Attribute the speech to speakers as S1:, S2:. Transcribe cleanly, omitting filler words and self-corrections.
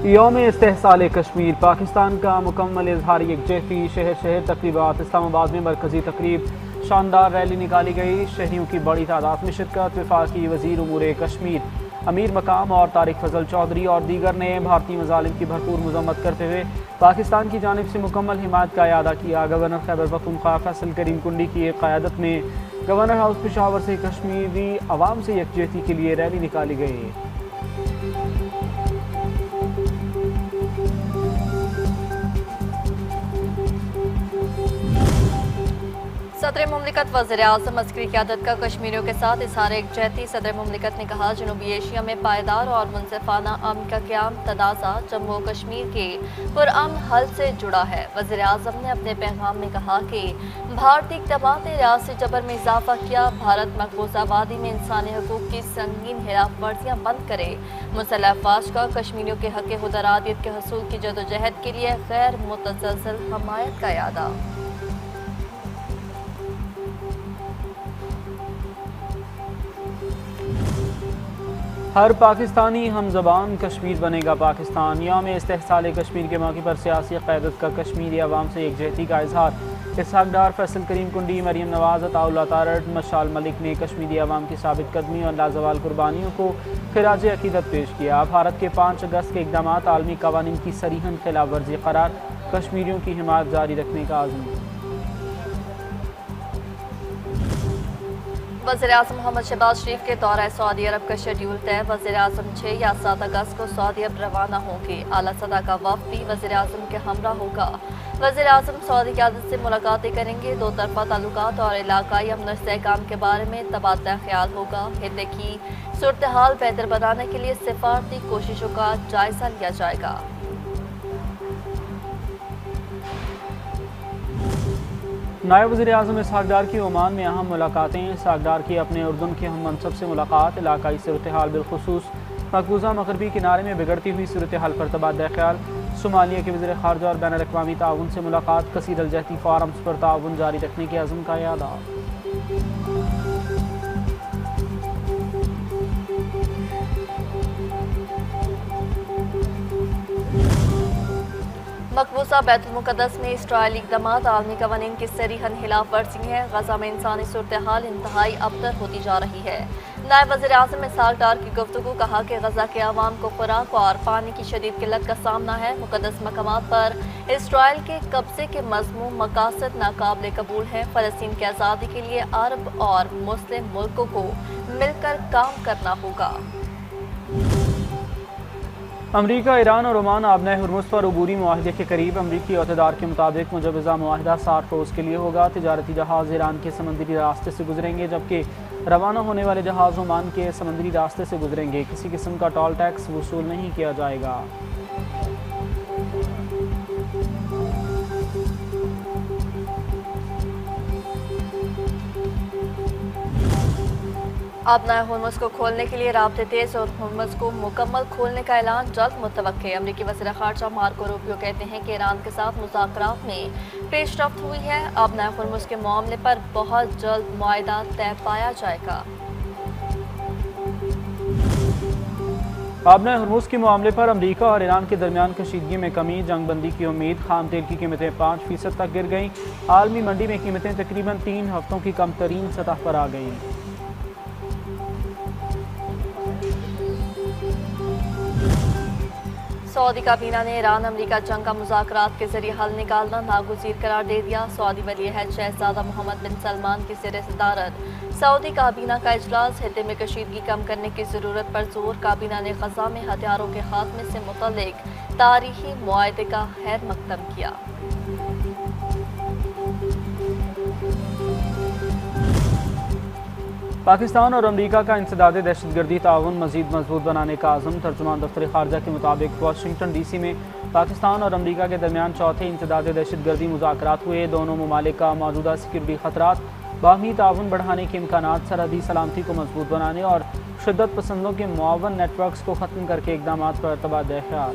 S1: یوم استحصال کشمیر پاکستان کا مکمل اظہار یکجہتی شہر شہر تقریبات اسلام آباد میں مرکزی تقریب شاندار ریلی نکالی گئی شہریوں کی بڑی تعداد میں شرکت وفاقی وزیر امور کشمیر امیر مقام اور طارق فضل چودھری اور دیگر نے بھارتی مظالم کی بھرپور مذمت کرتے ہوئے پاکستان کی جانب سے مکمل حمایت کا اعادہ کیا گورنر خیبر پختونخوا فیصل کریم کنڈی کی قیادت میں گورنر ہاؤس پشاور سے کشمیری عوام سے یکجہتی کے لیے ریلی نکالی گئی
S2: صدر مملکت وزیر اعظم عسکری قیادت کا کشمیریوں کے ساتھ اظہار یکجہتی صدر مملکت نے کہا جنوبی ایشیا میں پائیدار اور منصفانہ امن کا قیام تنازع جموں و کشمیر کے پرامن حل سے جڑا ہے وزیر اعظم نے اپنے پیغام میں کہا کہ بھارتی اقدامات نے ریاستی جبر میں اضافہ کیا بھارت مقبوضہ وادی میں انسانی حقوق کی سنگین خلاف ورزیاں بند کرے مسلح افواج کا کشمیریوں کے حق خود ارادیت کے حصول کی جدوجہد کے لیے غیر متزلزل حمایت کا اعادہ
S1: ہر پاکستانی ہم زبان کشمیر بنے گا پاکستان یوم استحصال کشمیر کے موقع پر سیاسی قیادت کا کشمیری عوام سے یکجہتی کا اظہار اسحاق ڈار فیصل کریم کنڈی مریم نواز عطا اللہ تارڑ مشال ملک نے کشمیری عوام کی ثابت قدمی اور لازوال قربانیوں کو خراج عقیدت پیش کیا بھارت کے 5 اگست کے اقدامات عالمی قوانین کی صریحاً خلاف ورزی قرار کشمیریوں کی حمایت جاری رکھنے کا عزم
S2: وزیر اعظم محمد شہباز شریف کے دورہ سعودی عرب کا شیڈیول طے وزیر اعظم 6 یا 7 اگست کو سعودی عرب روانہ ہوں گے اعلیٰ سطح کا وفد بھی وزیر اعظم کے ہمراہ ہوگا وزیر اعظم سعودی قیادت سے ملاقاتیں کریں گے 2 طرفہ تعلقات اور علاقائی امن و استحکام کے بارے میں تبادلہ خیال ہوگا خطے کی صورتحال بہتر بنانے کے لیے سفارتی کوششوں کا جائزہ لیا جائے گا
S1: نائب وزیر اعظم اسحاق ڈار کی عمان میں اہم ملاقاتیں اسحاق ڈار کی اپنے اردن کے ہم منصب سے ملاقات علاقائی صورتحال بالخصوص مقبوضہ مغربی کنارے میں بگڑتی ہوئی صورتحال پر تبادلہ خیال صومالیہ کے وزیر خارجہ اور بین الاقوامی تعاون سے ملاقات کثیر الجہتی فورمز پر تعاون جاری رکھنے کے عزم کا اعادہ
S2: مقبوضہ بیت المقدس میں اسرائیلی اقدامات عالمی قوانین کی صریحاً خلاف ورزی ہے غزہ میں انسانی صورتحال انتہائی ابتر ہوتی جا رہی ہے نائب وزیر اعظم اسحاق ڈار کی گفتگو کہا کہ غزہ کے عوام کو خوراک اور پانی کی شدید قلت کا سامنا ہے مقدس مقامات پر اسرائیل کے قبضے کے مذموم مقاصد ناقابل قبول ہیں فلسطین کی آزادی کے لیے عرب اور مسلم ملکوں کو مل کر کام کرنا ہوگا
S1: امریکہ ایران اور عمان آبنۂ ہرمز پر عبوری معاہدے کے قریب امریکی عہدیدار کے مطابق مجوزہ معاہدہ 60 روز کے لیے ہوگا تجارتی جہاز ایران کے سمندری راستے سے گزریں گے جبکہ روانہ ہونے والے جہاز عمان کے سمندری راستے سے گزریں گے کسی قسم کا ٹول ٹیکس وصول نہیں کیا جائے گا
S2: آبنائے ہرمز کو کھولنے کے لیے رابطے تیز اور ہرمز کو مکمل کھولنے کا اعلان جلد متوقع امریکی وزیر خارجہ مارکو روبیو کہتے ہیں کہ ایران کے ساتھ مذاکرات میں پیش رفت ہوئی ہے آبنائے ہرمز کے معاملے پر بہت جلد معاہدہ طے پایا جائے گا
S1: آبنۂ ہرمز کے معاملے پر امریکہ اور ایران کے درمیان کشیدگی میں کمی جنگ بندی کی امید خام تیل کی قیمتیں 5% تک گر گئیں عالمی منڈی میں قیمتیں تقریباً 3 ہفتوں کی کم ترین سطح پر آ گئیں
S2: سعودی کابینہ نے ایران امریکہ جنگ کا مذاکرات کے ذریعے حل نکالنا ناگزیر قرار دے دیا سعودی ولی عہد شہزادہ محمد بن سلمان کی زیر صدارت سعودی کابینہ کا اجلاس خطے میں کشیدگی کم کرنے کی ضرورت پر زور کابینہ نے غزہ میں ہتھیاروں کے خاتمے سے متعلق تاریخی معاہدے کا خیر مقدم کیا
S1: پاکستان اور امریکہ کا انسداد دہشت گردی تعاون مزید مضبوط بنانے کا عزم ترجمان دفتر خارجہ کے مطابق واشنگٹن ڈی سی میں پاکستان اور امریکہ کے درمیان چوتھے انسداد دہشت گردی مذاکرات ہوئے دونوں ممالک کا موجودہ سیکورٹی خطرات باہمی تعاون بڑھانے کے امکانات سرحدی سلامتی کو مضبوط بنانے اور شدت پسندوں کے معاون نیٹ ورکس کو ختم کر کے اقدامات پر تبادلہ خیال